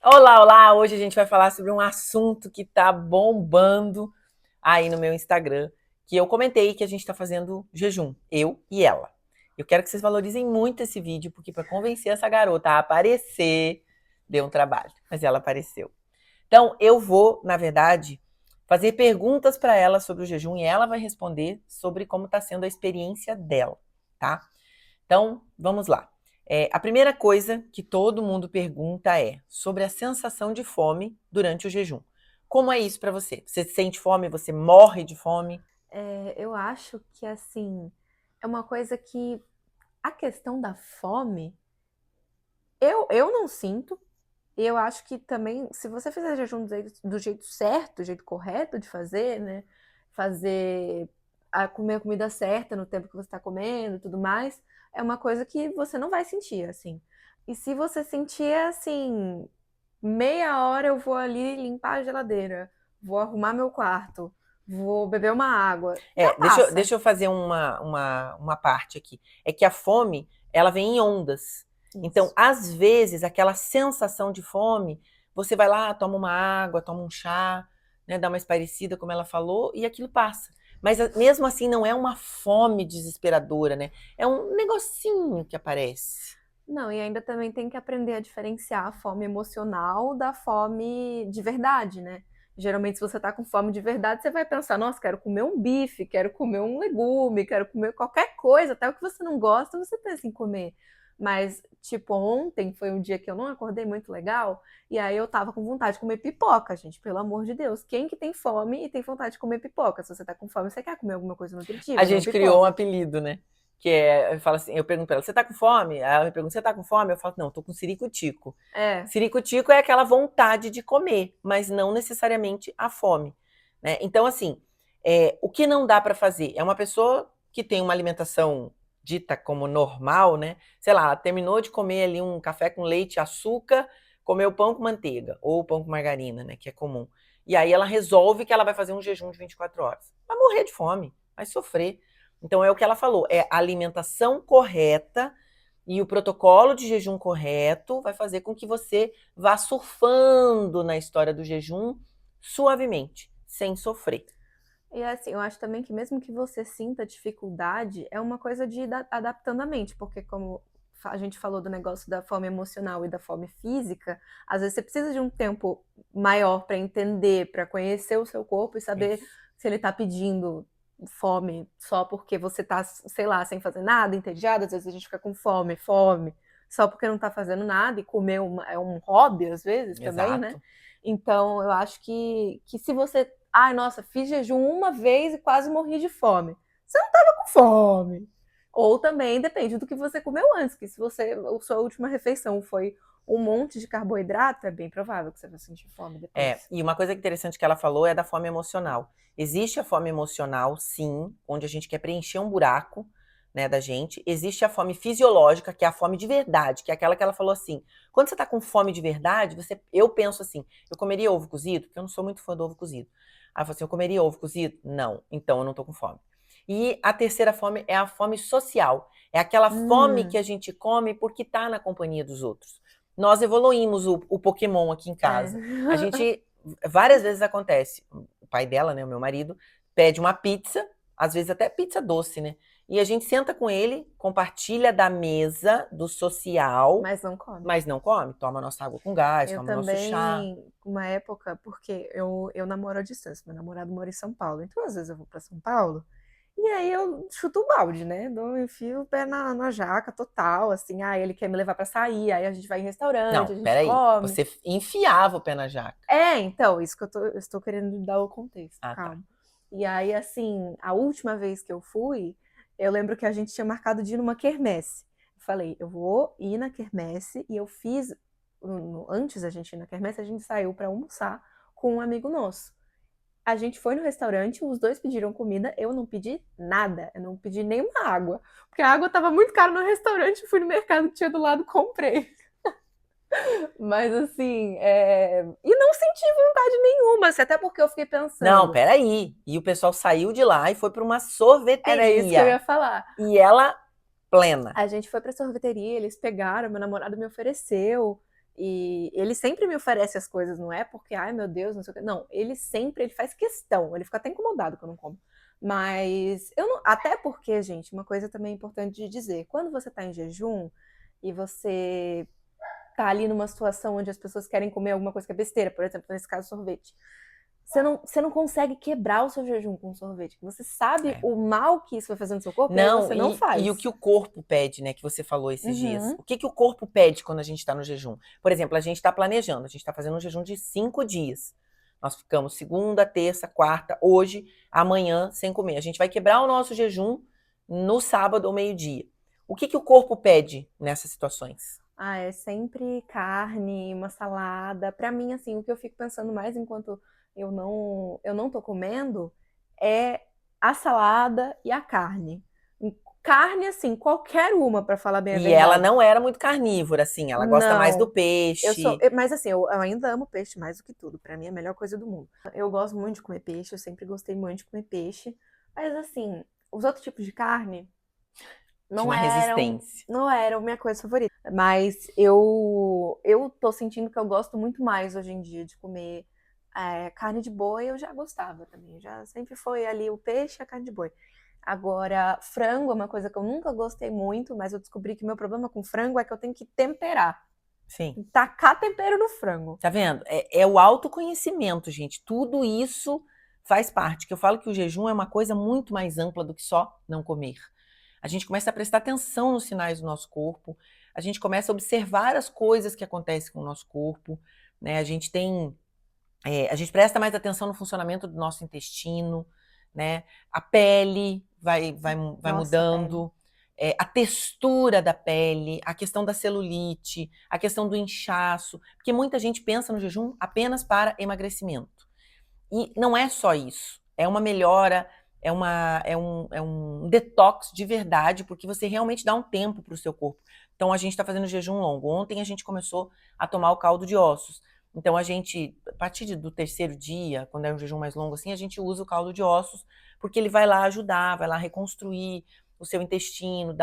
Olá, olá! Hoje a gente vai falar sobre um assunto que tá bombando aí no meu Instagram, que eu comentei que a gente tá fazendo jejum, eu e ela. Eu quero que vocês valorizem muito esse vídeo, porque para convencer essa garota a aparecer, deu um trabalho, mas ela apareceu. Então, eu vou, na verdade, fazer perguntas para ela sobre o jejum e ela vai responder sobre como tá sendo a experiência dela, tá? Então, vamos lá. A primeira coisa que todo mundo pergunta é sobre a sensação de fome durante o jejum. Como é isso para você? Você sente fome? Você morre de fome? Eu acho que, assim, é uma coisa que a questão da fome, eu não sinto. E eu acho que também, se você fizer jejum do jeito certo, do jeito correto de fazer, né? Comer a comida certa no tempo que você está comendo e tudo mais, é uma coisa que você não vai sentir, assim. E se você sentir, assim, meia hora eu vou ali limpar a geladeira, vou arrumar meu quarto, vou beber uma água, já passa. Deixa eu fazer uma parte aqui. É que a fome, ela vem em ondas. Então, Isso. às vezes, aquela sensação de fome, você vai lá, toma uma água, toma um chá, né, dá uma espairecida, como ela falou, e aquilo passa. Mas mesmo assim, não é uma fome desesperadora, né? É um negocinho que aparece. Não, e ainda também tem que aprender a diferenciar a fome emocional da fome de verdade, né? Geralmente, se você tá com fome de verdade, você vai pensar, nossa, quero comer um bife, quero comer um legume, quero comer qualquer coisa, até o que você não gosta, você pensa em comer. Mas, tipo, ontem foi um dia que eu não acordei muito legal, e aí eu tava com vontade de comer pipoca, gente, pelo amor de Deus. Quem que tem fome e tem vontade de comer pipoca? Se você tá com fome, você quer comer alguma coisa A nutritiva, não gente criou um pipoca. apelido, né? Que é, eu falo assim, eu pergunto pra ela, você tá com fome? Aí ela me pergunta, você tá com fome? Eu falo, não, tô com ciricutico. É. Ciricutico é aquela vontade de comer, mas não necessariamente a fome, né? Então, assim, o que não dá pra fazer? É uma pessoa que tem uma alimentação dita como normal, né? Sei lá, ela terminou de comer ali um café com leite e açúcar, comeu pão com manteiga, ou pão com margarina, né? Que é comum. E aí ela resolve que ela vai fazer um jejum de 24 horas. Vai morrer de fome, vai sofrer. Então é o que ela falou, é a alimentação correta e o protocolo de jejum correto vai fazer com que você vá surfando na história do jejum suavemente, sem sofrer. E assim, eu acho também que mesmo que você sinta dificuldade, é uma coisa de ir adaptando a mente, porque como a gente falou do negócio da fome emocional e da fome física, às vezes você precisa de um tempo maior para entender, para conhecer o seu corpo e saber Isso. se ele tá pedindo fome só porque você tá, sei lá, sem fazer nada, entediado, às vezes a gente fica com fome, só porque não tá fazendo nada e comer é um hobby às vezes também, né? Exato. Então, eu acho que se você ai, nossa, fiz jejum uma vez e quase morri de fome. Você não tava com fome. Ou também depende do que você comeu antes, que se a sua última refeição foi um monte de carboidrato, é bem provável que você vai sentir fome depois. E uma coisa interessante que ela falou é da fome emocional. Existe a fome emocional, sim, onde a gente quer preencher um buraco, né, da gente. Existe a fome fisiológica, que é a fome de verdade, que é aquela que ela falou assim: quando você tá com fome de verdade, eu penso assim, eu comeria ovo cozido, porque eu não sou muito fã do ovo cozido. Aí eu falou assim: eu comeria ovo cozido? Não, então eu não tô com fome. E a terceira fome é a fome social. É aquela fome que Hum, a gente come porque tá na companhia dos outros. Nós evoluímos o Pokémon aqui em é. casa. A gente, várias vezes acontece, o pai dela, né, o meu marido, pede uma pizza, às vezes até pizza doce, né? E a gente senta com ele, compartilha da mesa, do social, Mas não come. mas não come. Toma nossa água com gás, Eu toma nosso chá. também, uma época, porque eu namoro à distância, meu namorado mora em São Paulo, então às vezes eu vou para São Paulo. E aí eu chuto o balde, né? Enfio o pé na jaca total, assim. Ah, ele quer me levar pra sair, aí a gente vai em restaurante, Não, a gente peraí. come. Você enfiava o pé na jaca. Então, isso que eu estou querendo dar o contexto, Ah, tá. calma. E aí, assim, a última vez que eu fui, eu lembro que a gente tinha marcado de ir numa quermesse. Eu falei, eu vou ir na quermesse, e eu fiz, antes da gente ir na quermesse, a gente saiu pra almoçar com um amigo nosso. A gente foi no restaurante, os dois pediram comida, eu não pedi nada, eu não pedi nenhuma água, porque a água tava muito cara no restaurante, fui no mercado que tinha do lado, comprei. Mas assim, e não senti vontade nenhuma, assim, até porque eu fiquei Não, pensando, peraí. E o pessoal saiu de lá e foi para uma era isso que eu ia sorveteria. falar. E ela plena. A gente foi pra sorveteria, eles pegaram, meu namorado me ofereceu. E ele sempre me oferece as coisas, não é porque, ai meu Deus, não sei o que. Não, ele faz questão, ele fica até incomodado que eu não como. Mas eu não, até porque, gente, uma coisa também importante de dizer, quando você tá em jejum e você tá ali numa situação onde as pessoas querem comer alguma coisa que é besteira, por exemplo, nesse caso, sorvete. Você não consegue quebrar o seu jejum com sorvete. Você sabe É. o mal que isso vai fazer no seu corpo e aí Não, você não e faz. o que o corpo pede, né, que você falou esses dias. Uhum. O que o corpo pede quando a gente está no jejum? Por exemplo, a gente está planejando, a gente está fazendo um jejum de 5 dias. Nós ficamos segunda, terça, quarta, hoje, amanhã, sem comer. A gente vai quebrar o nosso jejum no sábado ao meio-dia. O que o corpo pede nessas situações? Ah, é sempre carne, uma salada. Pra mim, assim, o que eu fico pensando mais enquanto eu não tô comendo é a salada e a carne. Carne, assim, qualquer uma, pra falar bem a E ela verdade. não era muito carnívora, assim, ela gosta mais do Não. peixe. Mas assim, eu ainda amo peixe mais do que tudo. Pra mim é a melhor coisa do mundo. Eu gosto muito de comer peixe, eu sempre gostei muito de comer peixe. Mas assim, os outros tipos de carne Tinha não uma eram, resistência. não eram minha coisa favorita. Mas eu tô sentindo que eu gosto muito mais hoje em dia de comer carne de boi. Eu já gostava também. Já sempre foi ali o peixe e a carne de boi. Agora, frango é uma coisa que eu nunca gostei muito, mas eu descobri que o meu problema com frango é que eu tenho que temperar. Sim. Tacar tempero no frango. Tá vendo? É o autoconhecimento, gente. Tudo isso faz parte. Que eu falo que o jejum é uma coisa muito mais ampla do que só não comer. A gente começa a prestar atenção nos sinais do nosso corpo, a gente começa a observar as coisas que acontecem com o nosso corpo, né? A gente presta mais atenção no funcionamento do nosso intestino, né? A pele vai Nossa, pele. mudando, a textura da pele, a questão da celulite, a questão do inchaço, porque muita gente pensa no jejum apenas para emagrecimento. E não é só isso, é uma melhora, é um detox de verdade, porque você realmente dá um tempo para o seu corpo. Então a gente está fazendo jejum longo. Ontem a gente começou a tomar o caldo de ossos. Então a partir do terceiro dia, quando é um jejum mais longo assim, a gente usa o caldo de ossos, porque ele vai lá ajudar, vai lá reconstruir o seu intestino,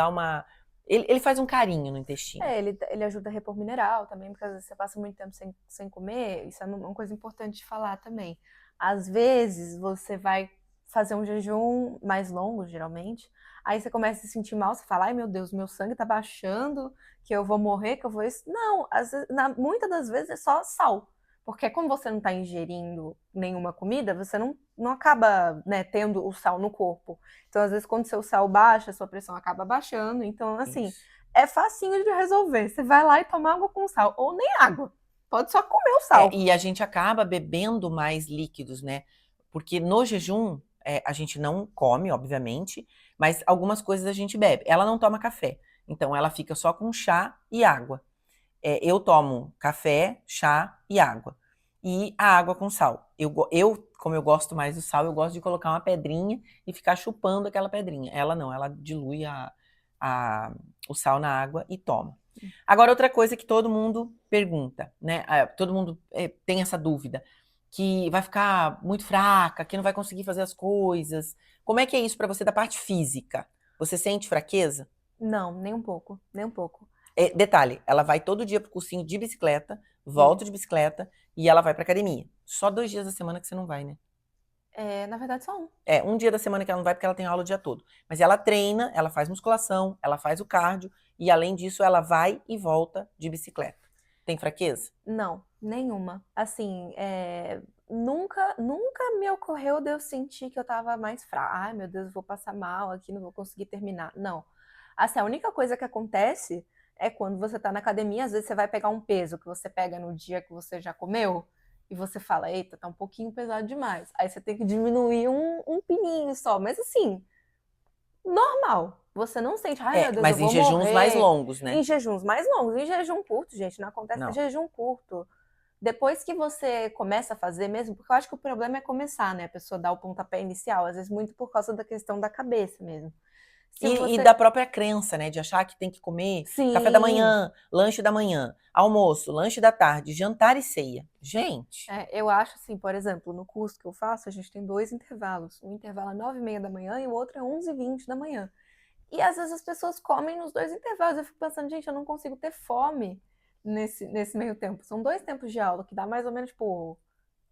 ele faz um carinho no intestino. Ele ajuda a repor mineral também, porque às vezes você passa muito tempo sem comer. Isso é uma coisa importante de falar também. Às vezes você vai fazer um jejum mais longo, geralmente. Aí você começa a se sentir mal, você fala, ai meu Deus, meu sangue tá baixando, que eu vou morrer, que eu vou. Não, muitas das vezes é só sal. Porque como você não está ingerindo nenhuma comida, você não acaba, né, tendo o sal no corpo. Então, às vezes, quando seu sal baixa, sua pressão acaba baixando. Então, assim, Isso. é facinho de resolver. Você vai lá e toma água com sal. Ou nem água. Pode só comer o sal. E a gente acaba bebendo mais líquidos, né? Porque no jejum, a gente não come, obviamente, mas algumas coisas a gente bebe. Ela não toma café, então ela fica só com chá e água. Eu tomo café, chá e água. E a água com sal. Como eu gosto mais do sal, eu gosto de colocar uma pedrinha e ficar chupando aquela pedrinha. Ela não, ela dilui a- o sal na água e toma. Agora, outra coisa que todo mundo pergunta, né? Todo mundo tem essa dúvida, que vai ficar muito fraca, que não vai conseguir fazer as coisas. Como é que é isso para você da parte física? Você sente fraqueza? Não, nem um pouco. Nem um pouco. Detalhe, ela vai todo dia pro cursinho de bicicleta, volta de Isso. bicicleta e ela vai pra academia. Só 2 dias da semana que você não vai, né? Na verdade, só um. Um dia da semana que ela não vai porque ela tem aula o dia todo. Mas ela treina, ela faz musculação, ela faz o cardio e além disso ela vai e volta de bicicleta. Tem fraqueza? Não, nenhuma. Assim, nunca me ocorreu de eu sentir que eu tava mais fraca. Ai, meu Deus, vou passar mal aqui, não vou conseguir terminar. Não. Assim, a única coisa que acontece é quando você tá na academia, às vezes você vai pegar um peso que você pega no dia que você já comeu e você fala, eita, tá um pouquinho pesado demais. Aí você tem que diminuir um pininho só. Mas assim, normal. Você não sente, ai meu Deus, eu Mas em vou jejuns mais morrer. longos, né? Em jejuns mais longos, em jejum curto, gente, não acontece Não. jejum curto. Depois que você começa a fazer mesmo, porque eu acho que o problema é começar, né? A pessoa dar o pontapé inicial, às vezes muito por causa da questão da cabeça mesmo. Se E você. da própria crença, né? De achar que tem que comer café da Sim, manhã, lanche da manhã, almoço, lanche da tarde, jantar e ceia. Gente, eu acho assim, por exemplo, no curso que eu faço, a gente tem dois intervalos. Um intervalo é 9h30 da manhã e o outro é 11h20 da manhã. E às vezes as pessoas comem nos dois intervalos. Eu fico pensando, gente, eu não consigo ter fome nesse meio tempo. São 2 tempos de aula, que dá mais ou menos, tipo,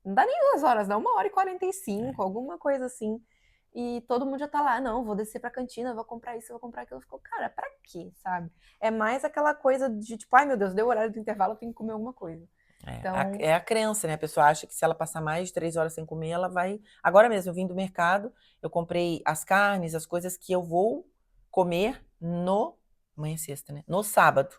não dá nem 2 horas, dá 1h45, alguma coisa assim. E todo mundo já tá lá, não, vou descer pra cantina, vou comprar isso, vou comprar aquilo. Ficou, cara, pra quê, sabe? É mais aquela coisa de, tipo, ai meu Deus, deu o horário do intervalo, eu tenho que comer alguma coisa. Então, É a crença, né? A pessoa acha que se ela passar mais de 3 horas sem comer, ela vai. Agora mesmo, eu vim do mercado, eu comprei as carnes, as coisas que eu vou comer no. Amanhã é sexta, né? No sábado.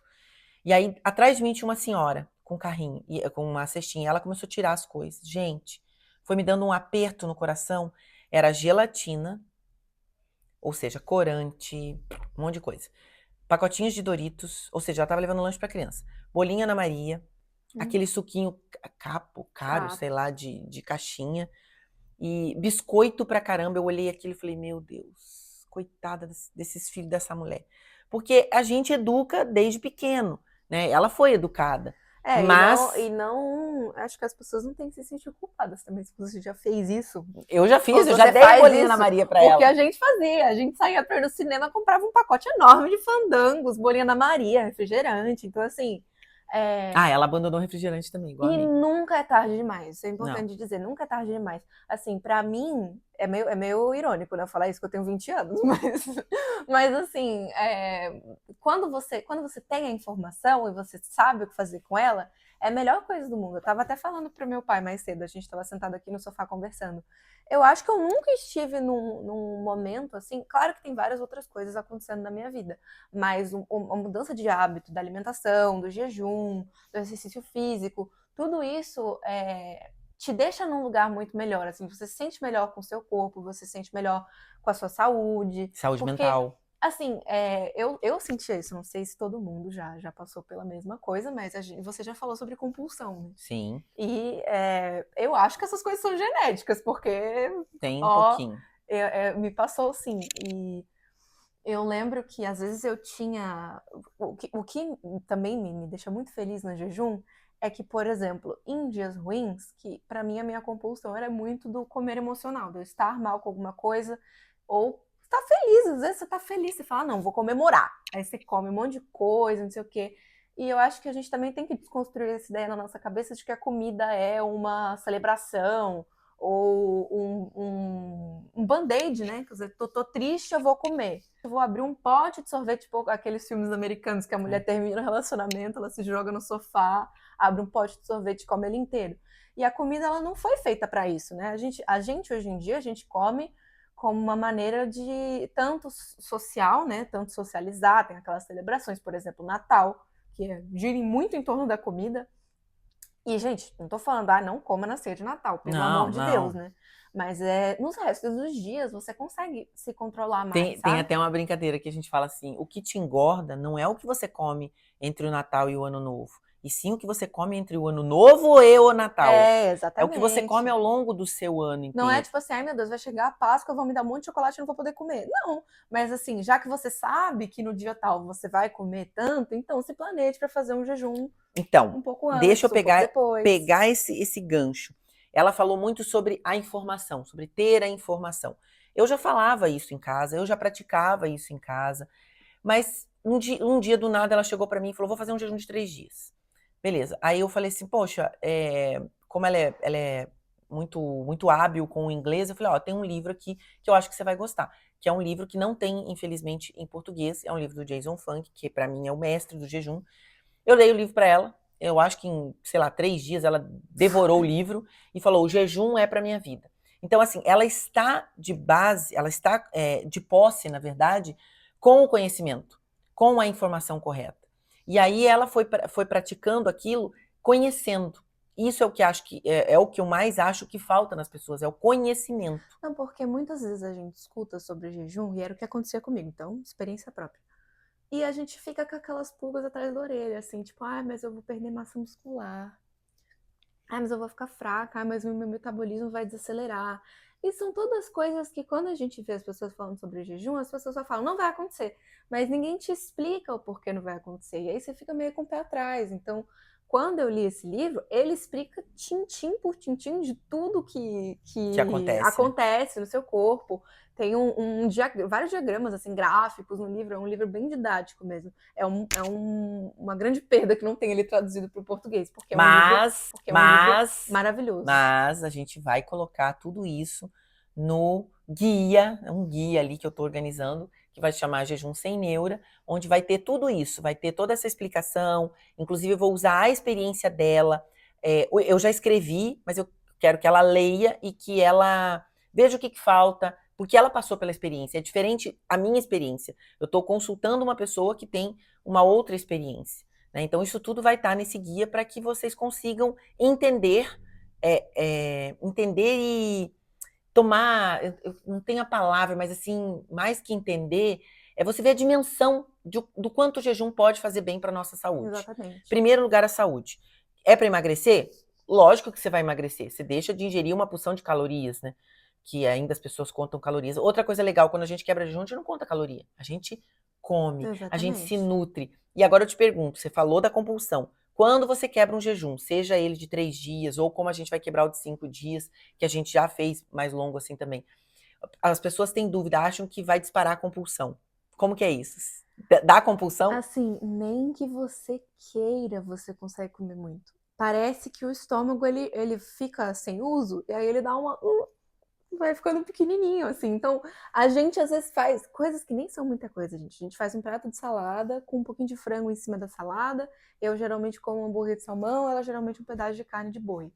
E aí, atrás de mim tinha uma senhora com um carrinho, com uma cestinha. Ela começou a tirar as coisas. Gente, foi me dando um aperto no coração. Era gelatina, ou seja, corante, um monte de coisa. Pacotinhos de Doritos, ou seja, ela tava levando lanche pra criança. Bolinha Ana Maria, aquele suquinho caro, Capo. sei lá, de caixinha. E biscoito pra caramba. Eu olhei aquilo e falei, meu Deus, coitada desses filhos dessa mulher. Porque a gente educa desde pequeno, né? Ela foi educada. E Mas não, acho que as pessoas não têm que se sentir culpadas também, se você já fez isso. eu já Ou fiz, se eu já você dei faz bolinha Ana isso, Maria pra porque ela. a gente fazia, a gente saía pra ir no cinema, comprava um pacote enorme de fandangos, bolinha da Maria, refrigerante, então assim, Ah, ela abandonou o refrigerante também, igual a e mim. nunca é tarde demais, isso é Não. importante dizer, nunca é tarde demais. Assim, pra mim, é meio irônico, né, eu falar isso que eu tenho 20 anos, mas assim, quando você tem a informação e você sabe o que fazer com ela, é a melhor coisa do mundo. Eu tava até falando pro meu pai mais cedo, a gente tava sentado aqui no sofá conversando. Eu acho que eu nunca estive num momento assim, claro que tem várias outras coisas acontecendo na minha vida, mas a mudança de hábito, da alimentação, do jejum, do exercício físico, tudo isso te deixa num lugar muito melhor, assim, você se sente melhor com o seu corpo, você se sente melhor com a sua saúde, Saúde porque, mental. assim, eu senti isso, não sei se todo mundo já passou pela mesma coisa, mas você já falou sobre compulsão, né? Sim, E eu acho que essas coisas são genéticas, porque, tem um ó, pouquinho. me passou sim, e eu lembro que às vezes eu tinha. O que também me deixa muito feliz no jejum é que, por exemplo, em dias ruins, que pra mim a minha compulsão era muito do comer emocional, de eu estar mal com alguma coisa, ou estar feliz. Às vezes você tá feliz, você fala, não, vou comemorar. Aí você come um monte de coisa, não sei o quê. E eu acho que a gente também tem que desconstruir essa ideia na nossa cabeça de que a comida é uma celebração ou um band-aid, né? Quer dizer, tô triste, eu vou comer. Eu vou abrir um pote de sorvete, tipo aqueles filmes americanos que a mulher termina o relacionamento, ela se joga no sofá, abre um pote de sorvete e come ele inteiro. E a comida, ela não foi feita para isso, né? A gente hoje em dia, a gente come como uma maneira de tanto social, né? Tanto socializar, tem aquelas celebrações, por exemplo, Natal, que girem muito em torno da comida. E, gente, não tô falando, não coma na ceia de Natal, pelo Não, amor de Deus, não. né? Mas nos restos dos dias você consegue se controlar mais, Tem sabe? até uma brincadeira que a gente fala assim: o que te engorda não é o que você come entre o Natal e o Ano Novo, e sim o que você come entre o Ano Novo e o Natal. É o que você come Exatamente. ao longo do seu ano Não é inteiro. tipo assim, ai meu Deus, vai chegar a Páscoa, vão me dar um monte de chocolate e eu não vou poder comer. Não, mas assim, já que você sabe que no dia tal você vai comer tanto, então se planeje para fazer um jejum Então, um pouco deixa eu antes, um pouco pegar, depois. pegar esse gancho. Ela falou muito sobre a informação, sobre ter a informação. Eu já falava isso em casa, eu já praticava isso em casa, mas um dia do nada ela chegou pra mim e falou: vou fazer um jejum de 3 dias. Beleza. Aí eu falei assim: poxa, como ela é muito, muito hábil com o inglês, eu falei: ó, tem um livro aqui que eu acho que você vai gostar. Que é um livro que não tem, infelizmente, em português. É um livro do Jason Funk, que pra mim é o mestre do jejum. Eu dei o livro para ela. Eu acho que em, sei lá, 3 dias ela devorou o livro e falou: o jejum é para minha vida. Então, assim, ela está de base, ela está de posse, na verdade, com o conhecimento, com a informação correta. E aí ela foi praticando aquilo, conhecendo. Isso é o que acho que é o que eu mais acho que falta nas pessoas, é o conhecimento. Não, porque muitas vezes a gente escuta sobre jejum, e era o que acontecia comigo, então, experiência própria. E a gente fica com aquelas pulgas atrás da orelha, assim, tipo, mas eu vou perder massa muscular. Mas eu vou ficar fraca. Mas o meu metabolismo vai desacelerar. E são todas coisas que quando a gente vê as pessoas falando sobre jejum, as pessoas só falam, não vai acontecer. Mas ninguém te explica o porquê não vai acontecer. E aí você fica meio com o pé atrás. Então, quando eu li esse livro, ele explica tintim por tintim de tudo que acontece no seu corpo. Tem vários diagramas, assim, gráficos no livro. É um livro bem didático mesmo. Uma grande perda que não tem ele traduzido para o português, porque é um livro maravilhoso. Mas a gente vai colocar tudo isso no guia, um guia ali que eu estou organizando, que vai se chamar Jejum Sem Neura, onde vai ter tudo isso, vai ter toda essa explicação, inclusive eu vou usar a experiência dela. Eu já escrevi, mas eu quero que ela leia e que ela veja o que falta, porque ela passou pela experiência. É diferente a minha experiência. Eu estou consultando uma pessoa que tem uma outra experiência, né? Então isso tudo vai estar nesse guia para que vocês consigam entender, entender e tomar, eu não tenho a palavra, mas assim, mais que entender, é você ver a dimensão do quanto o jejum pode fazer bem para nossa saúde. Exatamente. Primeiro lugar, a saúde. É para emagrecer? Lógico que você vai emagrecer. Você deixa de ingerir uma porção de calorias, né? Que ainda as pessoas contam calorias. Outra coisa legal, quando a gente quebra jejum, a gente não conta caloria. A gente come, a gente se nutre. E agora eu te pergunto, você falou da compulsão. Quando você quebra um jejum, seja ele de 3 dias, ou como a gente vai quebrar o de 5 dias, que a gente já fez mais longo assim também, as pessoas têm dúvida, acham que vai disparar a compulsão. Como que é isso? Dá compulsão? Assim, nem que você queira, você consegue comer muito. Parece que o estômago, ele fica sem uso, e aí ele dá vai ficando pequenininho, assim. Então, a gente às vezes faz coisas que nem são muita coisa, gente. A gente faz um prato de salada com um pouquinho de frango em cima da salada. Eu geralmente como um hambúrguer de salmão, ela geralmente um pedaço de carne de boi.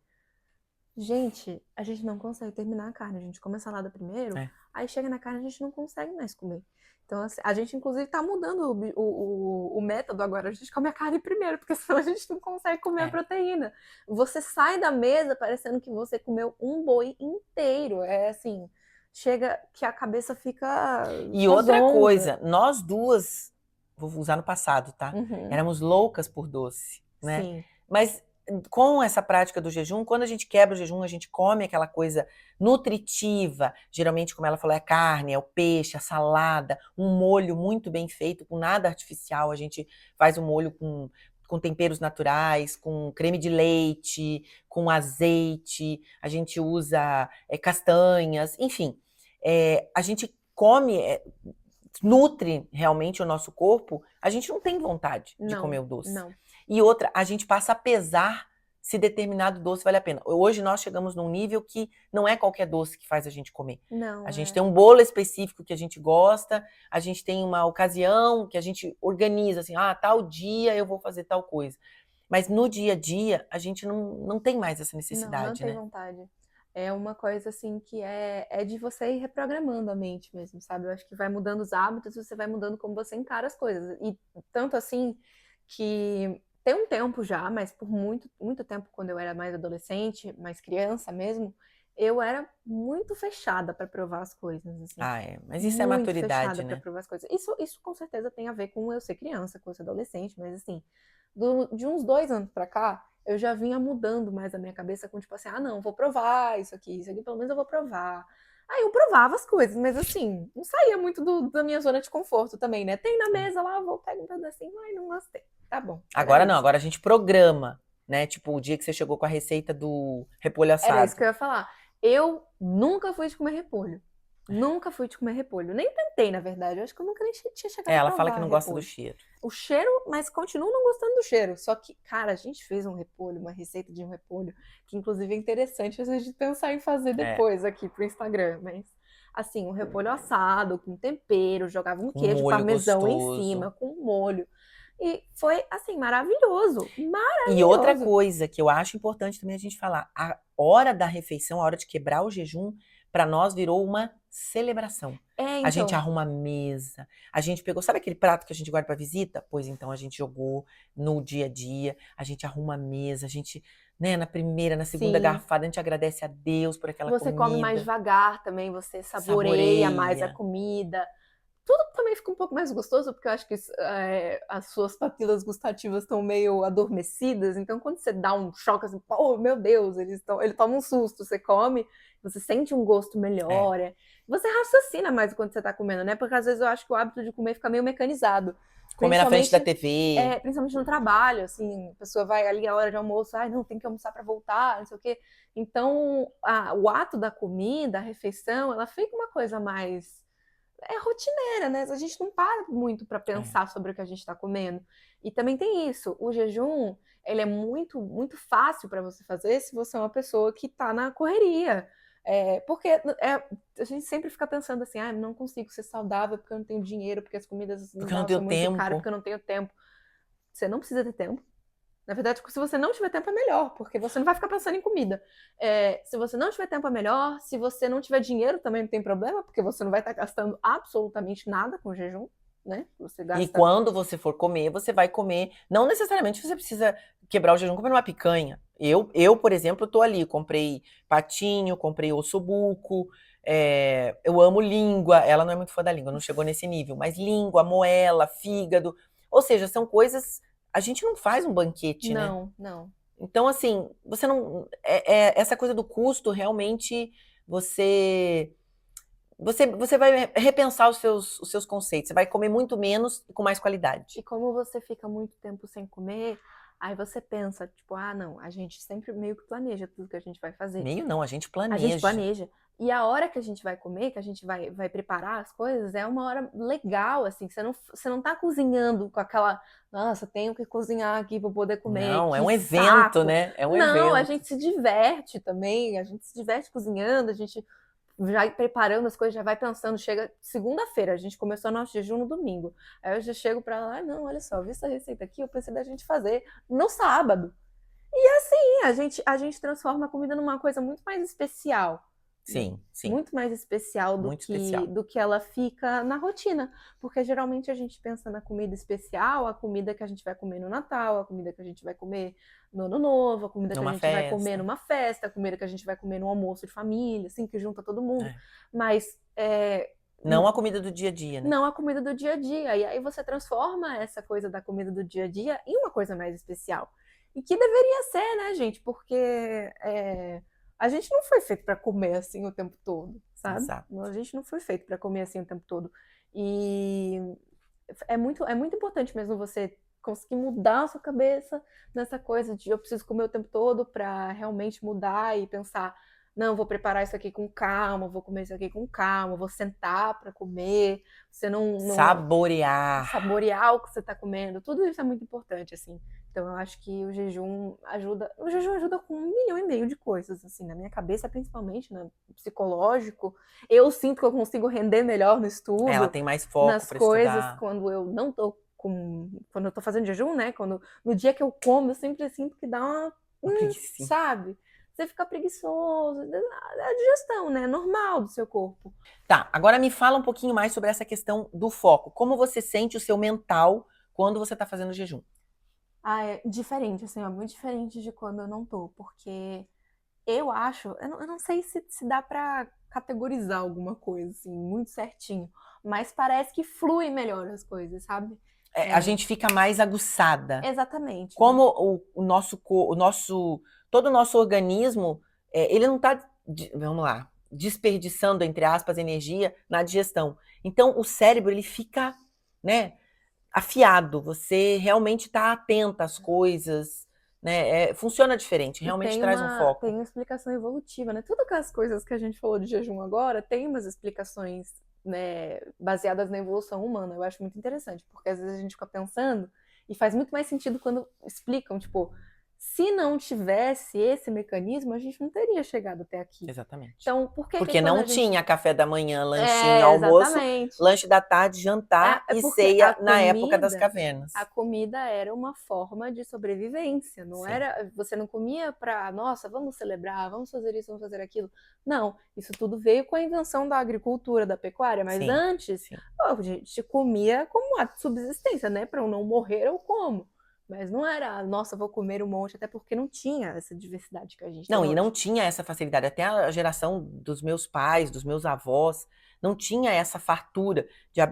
Gente, a gente não consegue terminar a carne. A gente come a salada primeiro, aí chega na carne a gente não consegue mais comer. Então, assim, a gente, inclusive, tá mudando o método agora. A gente come a carne primeiro, porque senão a gente não consegue comer a proteína. Você sai da mesa parecendo que você comeu um boi inteiro. É assim, chega que a cabeça fica... E outra coisa, nós duas, vou usar no passado, tá? Uhum. Éramos loucas por doce, né? Sim. Mas com essa prática do jejum, quando a gente quebra o jejum, a gente come aquela coisa nutritiva, geralmente, como ela falou, é a carne, é o peixe, a salada, um molho muito bem feito, com nada artificial, a gente faz um molho com temperos naturais, com creme de leite, com azeite, a gente usa castanhas, enfim, a gente come, nutre realmente o nosso corpo, a gente não tem vontade de comer o doce. Não. E outra, a gente passa a pesar se determinado doce vale a pena. Hoje nós chegamos num nível que não é qualquer doce que faz a gente comer. Não, a gente tem um bolo específico que a gente gosta, a gente tem uma ocasião que a gente organiza, assim, tal dia eu vou fazer tal coisa. Mas no dia a dia, a gente não tem mais essa necessidade, não tem vontade. É uma coisa, assim, que é de você ir reprogramando a mente mesmo, sabe? Eu acho que vai mudando os hábitos, você vai mudando como você encara as coisas. E tanto assim que... Tem um tempo já, mas por muito, muito tempo, quando eu era mais adolescente, mais criança mesmo, eu era muito fechada para provar as coisas. Assim. Mas isso é maturidade, fechada para provar as coisas. Isso com certeza tem a ver com eu ser criança, com eu ser adolescente, mas assim, de uns 2 anos para cá, eu já vinha mudando mais a minha cabeça com tipo assim, não, vou provar isso aqui pelo menos eu vou provar. Aí eu provava as coisas, mas assim, não saía muito da minha zona de conforto também, né? Tem na mesa lá, vou pegar um pedacinho, não gostei. Tá bom. Agora não, agora a gente programa, né? Tipo, o dia que você chegou com a receita do repolho assado. Era isso que eu ia falar. Eu nunca fui de comer repolho. Nunca fui de comer repolho. Nem tentei, na verdade. Eu acho que eu nunca nem tinha chegado a ela fala que não gosta do cheiro. O cheiro, mas continuo não gostando do cheiro. Só que, cara, a gente fez um repolho, uma receita de um repolho, que inclusive é interessante a gente pensar em fazer depois aqui pro Instagram. Mas, assim, um repolho assado, com tempero, jogava um queijo parmesão gostoso em cima, com molho. E foi, assim, maravilhoso. E outra coisa que eu acho importante também a gente falar, a hora da refeição, a hora de quebrar o jejum, para nós virou uma celebração. Então. A gente arruma a mesa, a gente pegou, sabe aquele prato que a gente guarda para visita? Pois então a gente jogou no dia a dia, a gente arruma a mesa, a gente, né, na primeira, na segunda garfada, a gente agradece a Deus por aquela comida. Você come mais devagar também, você saboreia mais a comida. Tudo também fica um pouco mais gostoso, porque eu acho que as suas papilas gustativas estão meio adormecidas. Então, quando você dá um choque assim, oh, meu Deus, ele toma um susto, você come, você sente um gosto melhor. Você raciocina mais quando você tá comendo, né? Porque às vezes eu acho que o hábito de comer fica meio mecanizado. Comer na frente da Principalmente, TV. principalmente no trabalho, assim, a pessoa vai ali a hora de almoço, ai, não, tem que almoçar para voltar, não sei o quê. Então, o ato da comida, a refeição, ela fica uma coisa mais rotineira, né? A gente não para muito para É. pensar sobre o que a gente está comendo. E também tem isso, o jejum, ele é muito, muito fácil para você fazer se você é uma pessoa que está na correria. Porque a gente sempre fica pensando assim, ah, não consigo ser saudável porque eu não tenho dinheiro, porque as comidas Porque eu não são tenho muito caras, tempo. porque eu não tenho tempo. Você não precisa ter tempo. Na verdade, se você não tiver tempo, é melhor, porque você não vai ficar pensando em comida. Se você não tiver tempo, é melhor. Se você não tiver dinheiro, também não tem problema, porque você não vai estar gastando absolutamente nada com jejum, né? Você E gasta. quando você for comer, você vai comer. Não necessariamente você precisa quebrar o jejum comendo uma picanha. Por exemplo, tô ali, comprei patinho, comprei ossobuco, eu amo língua. Ela não é muito fã da língua, não chegou nesse nível, mas língua, moela, fígado. Ou seja, são coisas. A gente não faz um banquete, né? Não, não. Então, assim, você não. Essa coisa do custo, realmente, você. Você vai repensar os seus conceitos. Você vai comer muito menos e com mais qualidade. E como você fica muito tempo sem comer, aí você pensa, tipo, ah, não, a gente sempre meio que planeja tudo que a gente vai fazer. Meio não, a gente A gente planeja. planeja. E a hora que a gente vai comer, que a gente vai preparar as coisas, é uma hora legal, assim. Você não tá cozinhando com aquela, nossa, tenho que cozinhar aqui para poder comer, Não, é que um evento, saco. né? É um Não, a evento. gente se diverte também, a gente se diverte cozinhando, a gente já ir preparando as coisas, já vai pensando, chega segunda-feira, a gente começou nosso jejum no domingo. Aí eu já chego para lá, não, olha só, vi essa receita aqui, eu pensei da gente fazer no sábado. E assim, a gente transforma a comida numa coisa muito mais especial, né? Sim, sim. Muito mais especial do Muito que, especial. do que ela fica na rotina. Porque geralmente a gente pensa na comida especial, a comida que a gente vai comer no Natal, a comida que a gente vai comer no Ano Novo, a comida que a Numa gente vai comer festa. numa festa, a comida que a gente vai comer no almoço de família, assim, que junta todo mundo. É. Mas Não a comida do dia a dia, né? não a comida do dia a dia. E aí você transforma essa coisa da comida do dia a dia em uma coisa mais especial. E que deveria ser, né, gente? Porque a gente não foi feito para comer assim o tempo todo, sabe? Exato. A gente não foi feito para comer assim o tempo todo. E é muito importante mesmo você conseguir mudar a sua cabeça nessa coisa de eu preciso comer o tempo todo para realmente mudar e pensar, não, vou preparar isso aqui com calma, vou comer isso aqui com calma, vou sentar para comer, você não Saborear. saborear o que você está comendo, tudo isso é muito importante, assim. Então eu acho que o jejum ajuda com 1,5 milhão de coisas, assim, na minha cabeça, principalmente, no psicológico. Eu sinto que eu consigo render melhor no Ela estudo, tem mais foco nas para coisas, estudar. quando eu não tô quando eu tô fazendo jejum, né? No dia que eu como, eu sempre sinto que dá Uma preguicinha. sabe? Você fica preguiçoso, é a digestão, né? Normal do seu corpo. Tá, agora me fala um pouquinho mais sobre essa questão do foco. Como você sente o seu mental quando você tá fazendo jejum? Ah, é diferente, assim, ó, muito diferente de quando eu não tô, porque eu acho, eu não sei se dá pra categorizar alguma coisa, assim, muito certinho, mas parece que flui melhor as coisas, sabe? A gente fica mais aguçada. Exatamente. Como todo o nosso organismo, ele não tá, vamos lá, desperdiçando, entre aspas, energia na digestão. Então, o cérebro, ele fica, né, afiado. Você realmente tá atenta às coisas, né? Funciona diferente, E realmente tem traz um uma, foco. tem uma explicação evolutiva, né? Todas aquelas coisas que a gente falou de jejum agora tem umas explicações, né, baseadas na evolução humana. Eu acho muito interessante, porque às vezes a gente fica pensando e faz muito mais sentido quando explicam, tipo, se não tivesse esse mecanismo, a gente não teria chegado até aqui. Exatamente. Então, por que Porque quando não a gente... tinha café da manhã, lanchinho, almoço, Exatamente. lanche da tarde, jantar É e porque a ceia na época das comida, cavernas. a comida era uma forma de sobrevivência, não Sim. era, você não comia para, nossa, vamos celebrar, vamos fazer isso, vamos fazer aquilo. Não, isso tudo veio com a invenção da agricultura, da pecuária, mas Sim, antes, sim. a gente comia como ato de subsistência, né, para eu não morrer eu como. Mas não era, nossa, vou comer um monte, até porque não tinha essa diversidade que a gente Não, tem e não hoje. tinha essa facilidade. Até a geração dos meus pais, dos meus avós, não tinha essa fartura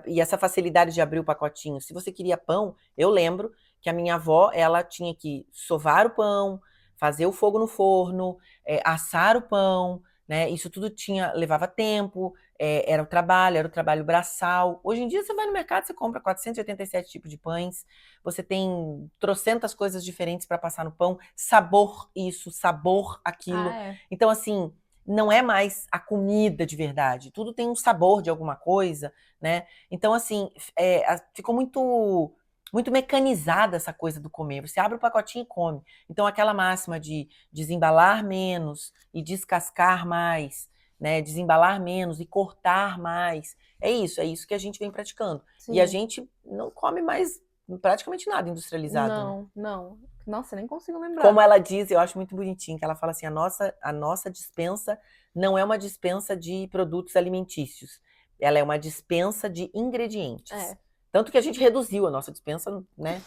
e essa facilidade de abrir o pacotinho. Se você queria pão, eu lembro que a minha avó, ela tinha que sovar o pão, fazer o fogo no forno, assar o pão, né? Isso tudo levava tempo, era o trabalho braçal. Hoje em dia você vai no mercado, você compra 487 tipos de pães, você tem trocentas coisas diferentes para passar no pão, sabor isso, sabor aquilo. Ah, é. Então, assim, não é mais a comida de verdade, tudo tem um sabor de alguma coisa, né? Então, assim, ficou muito mecanizada essa coisa do comer. Você abre o pacotinho e come. Então, aquela máxima de desembalar menos e descascar mais, né? Desembalar menos e cortar mais. É isso que a gente vem praticando. E a Sim. gente não come mais praticamente nada industrializado, né? Não, não. Nossa, nem consigo lembrar. Como ela diz, eu acho muito bonitinho, que ela fala assim, a nossa dispensa não é uma dispensa de produtos alimentícios. Ela é uma dispensa de ingredientes. É. Tanto que a gente reduziu a nossa dispensa, né?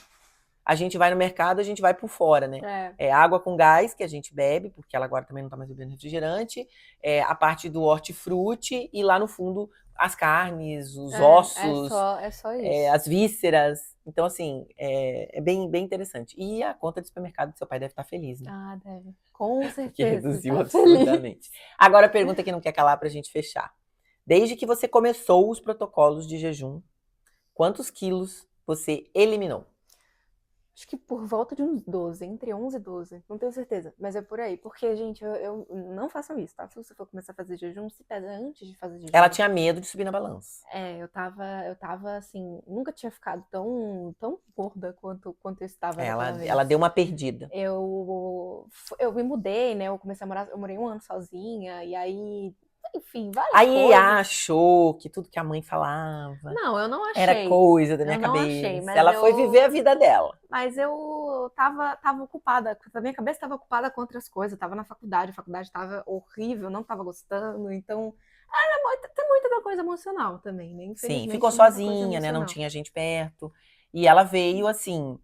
A gente vai no mercado, a gente vai por fora, né? É água com gás que a gente bebe, porque ela agora também não tá mais bebendo refrigerante, a parte do hortifruti e lá no fundo as carnes, os ossos, É só isso. as vísceras. Então, assim, é bem, bem interessante. E a conta de supermercado do seu pai deve estar feliz, né? Ah, deve. Com Porque certeza. reduziu Tá absurdamente. Agora a pergunta que não quer calar pra gente fechar. Desde que você começou os protocolos de jejum, quantos quilos você eliminou? Acho que por volta de uns 12, entre 11 e 12. Não tenho certeza, mas é por aí. Porque, gente, eu não façam isso, tá? Se você for começar a fazer jejum, se pesa antes de fazer jejum. Ela tinha medo de subir na balança. Eu tava assim, nunca tinha ficado tão gorda quanto eu estava naquela vez. Ela deu uma perdida. Eu me mudei, né? Eu morei 1 ano sozinha, e aí, enfim, várias Aí coisas. achou que tudo que a mãe falava Não, eu não achei. era coisa da minha Eu não cabeça. achei, mas Ela foi viver a vida dela. Mas eu tava ocupada, a minha cabeça estava ocupada com outras coisas, eu tava na faculdade, a faculdade tava horrível, não tava gostando, então tem muita coisa emocional também, né? Sim, Infelizmente, ficou tem muita coisa sozinha, né? Não emocional. tinha gente perto. E ela veio, assim,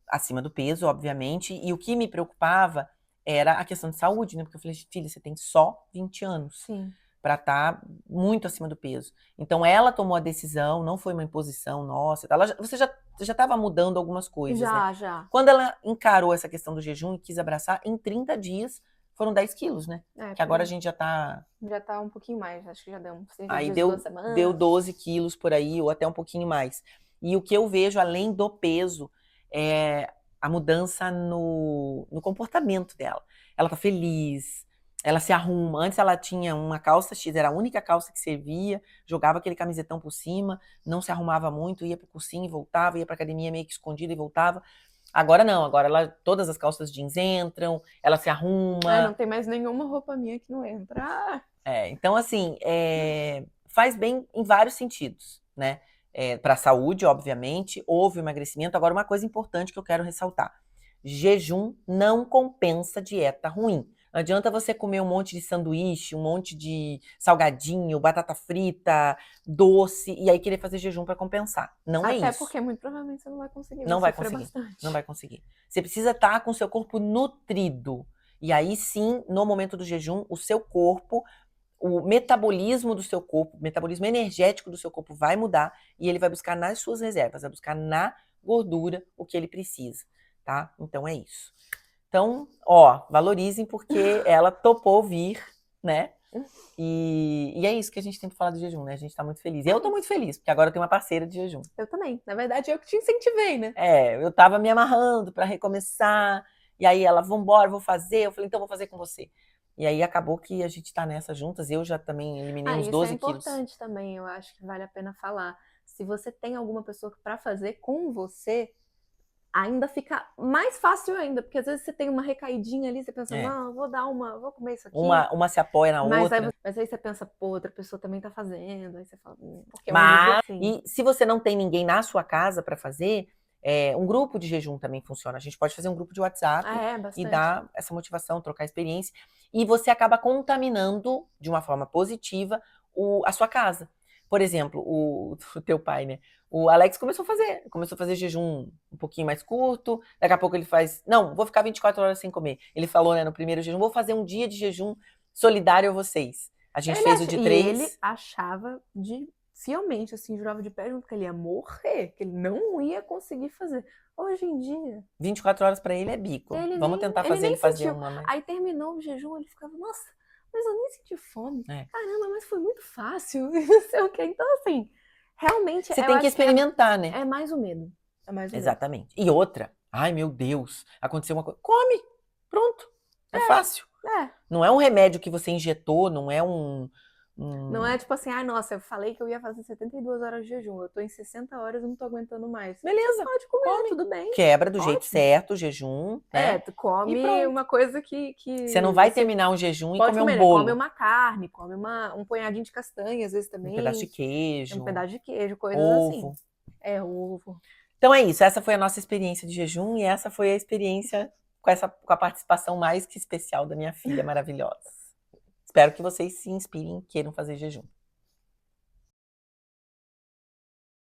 acima do peso, obviamente. E o que me preocupava era a questão de saúde, né? Porque eu falei, filha, você tem só 20 anos. Sim. Para estar muito acima do peso. Então ela tomou a decisão, não foi uma imposição nossa. Você já estava mudando algumas coisas, né? Já. Quando ela encarou essa questão do jejum e quis abraçar, em 30 dias foram 10 quilos, né? Que agora a gente já tá... Já tá um pouquinho mais, acho que já deu uns 30 Aí dias, deu, 2 semanas. deu 12 quilos por aí, ou até um pouquinho mais. E o que eu vejo, além do peso, é a mudança no comportamento dela. Ela tá feliz, ela se arruma. Antes ela tinha uma calça X, era a única calça que servia, jogava aquele camisetão por cima, não se arrumava muito, ia pro cursinho e voltava, ia pra academia meio que escondida e voltava. Agora não, agora todas as calças jeans entram, ela se arruma. Não tem mais nenhuma roupa minha que não entra. Então assim, faz bem em vários sentidos, né? Para a saúde, obviamente, houve emagrecimento. Agora, uma coisa importante que eu quero ressaltar: jejum não compensa dieta ruim. Não adianta você comer um monte de sanduíche, um monte de salgadinho, batata frita, doce, e aí querer fazer jejum para compensar. Não é isso. Até porque muito provavelmente você não vai conseguir. Não vai conseguir. Bastante. Não vai conseguir. Você precisa estar com o seu corpo nutrido. E aí sim, no momento do jejum, o seu corpo, o metabolismo do seu corpo, o metabolismo energético do seu corpo vai mudar e ele vai buscar nas suas reservas, vai buscar na gordura o que ele precisa, tá? Então é isso. Então, valorizem porque ela topou vir, né? E é isso que a gente tem pra falar do jejum, né? A gente tá muito feliz. E eu tô muito feliz, porque agora eu tenho uma parceira de jejum. Eu também. Na verdade, eu que te incentivei, né? Eu tava me amarrando pra recomeçar, e aí ela, vambora, vou fazer. Eu falei, então vou fazer com você. E aí acabou que a gente tá nessa juntas. Eu já também eliminei uns 12 quilos. Isso é importante também, eu acho que vale a pena falar. Se você tem alguma pessoa pra fazer com você, ainda fica mais fácil ainda, porque às vezes você tem uma recaidinha ali, você pensa, não, vou comer isso aqui. Uma se apoia na outra. Mas aí você pensa, pô, outra pessoa também tá fazendo, aí você fala, porque e se você não tem ninguém na sua casa pra fazer, um grupo de jejum também funciona. A gente pode fazer um grupo de WhatsApp e dar essa motivação, trocar experiência, e você acaba contaminando de uma forma positiva a sua casa. Por exemplo, o teu pai, né? O Alex começou a fazer jejum um pouquinho mais curto, daqui a pouco ele faz, não, vou ficar 24 horas sem comer. Ele falou, né, no primeiro jejum, vou fazer um dia de jejum solidário a vocês. A gente fez o de 3. E ele achava fielmente, assim, jurava de pé junto que ele ia morrer, que ele não ia conseguir fazer. Hoje em dia... 24 horas pra ele é bico. Vamos tentar fazer ele fazer uma, né? Aí terminou o jejum, ele ficava, nossa, mas eu nem senti fome. É. Caramba, mas foi muito fácil. Não sei o quê. Então, assim, realmente, Você eu tem que acho que experimentar, né? é mais o medo. É mais o medo. Exatamente. E outra, ai meu Deus, aconteceu uma coisa. Come! Pronto. É fácil. É. Não é um remédio que você injetou, não é Não é tipo assim, ah, nossa, eu falei que eu ia fazer 72 horas de jejum. Eu tô em 60 horas e não tô aguentando mais. Beleza, Pode comer, come. tudo bem. Quebra do jeito Ótimo. certo o jejum, né? Tu E come pronto. uma coisa que Você não vai você terminar um jejum e pode comer um comer, né? Come bolo, uma carne, come um punhadinho de castanha, às vezes um pedaço também, de queijo, um pedaço de queijo, coisas assim. ovo. Ovo. Então é isso, essa foi a nossa experiência de jejum e essa foi a experiência com a participação mais que especial da minha filha maravilhosa. Espero que vocês se inspirem e queiram fazer jejum.